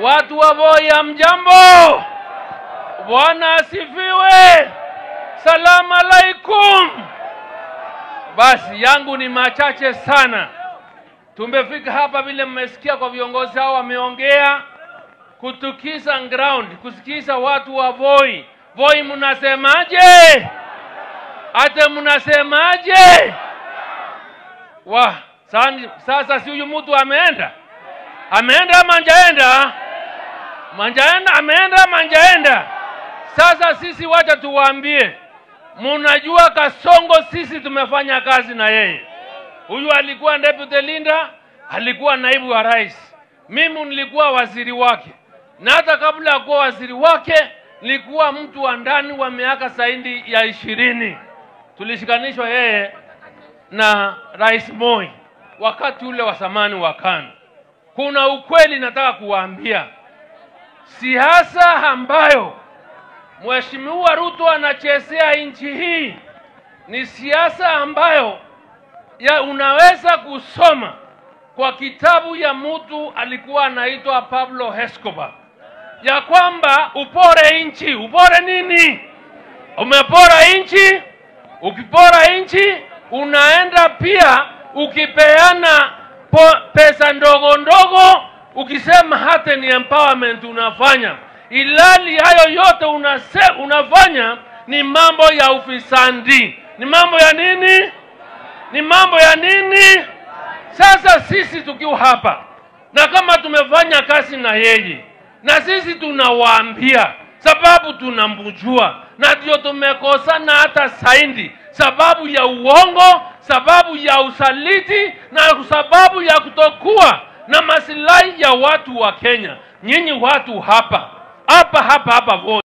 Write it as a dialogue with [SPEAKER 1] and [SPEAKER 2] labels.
[SPEAKER 1] Watu wa Voi hamjambo? Bwana asifiwe. Salamu alaikum. Basi yangu ni machache sana. Tumefika hapa vile mmesikia kwa viongozi hao wameongea, kutukisa ground, kusikiza watu wa Voi. Voi mnasemaje? Ate mnasemaje? Sasa si huyu mtu ameenda? Ameenda ama hajaenda? Ameenda ama hajaenda? Sasa sisi wacha tuwaambie, mnajua Kasongo sisi tumefanya kazi na yeye. Huyu alikuwa deputy leader, alikuwa naibu wa rais. Mimi nilikuwa waziri wake. Na hata kabla ya kuwa waziri wake, nilikuwa mtu wa ndani wa miaka zaidi ya 20. Tulishikanishwa yeye na Rais Moi wakati ule wa zamani wa KANU. Kuna ukweli nataka kuwaambia. Siasa ambayo Mheshimiwa Ruto anachezea nchi hii ni siasa ambayo unaweza kusoma kwa kitabu ya mtu alikuwa anaitwa Pablo Escobar, ya kwamba upore nchi. Upore nini? Umepora nchi. Ukipora nchi unaenda pia ukipeana pesa ndogo ndogo, ukisema hata ni empowerment unafanya. Ilali hayo yote unafanya ni mambo ya ufisadi. Ni mambo ya nini? Ni mambo ya nini? Sasa sisi tukiwa hapa, na kama tumefanya kazi na yeye, na sisi tunawaambia sababu tunambujua, na ndio tumekosana hata zaidi, sababu ya uongo, sababu ya usaliti, na sababu ya kutokuwa na maslahi ya watu wa Kenya. Nyinyi watu hapa Voi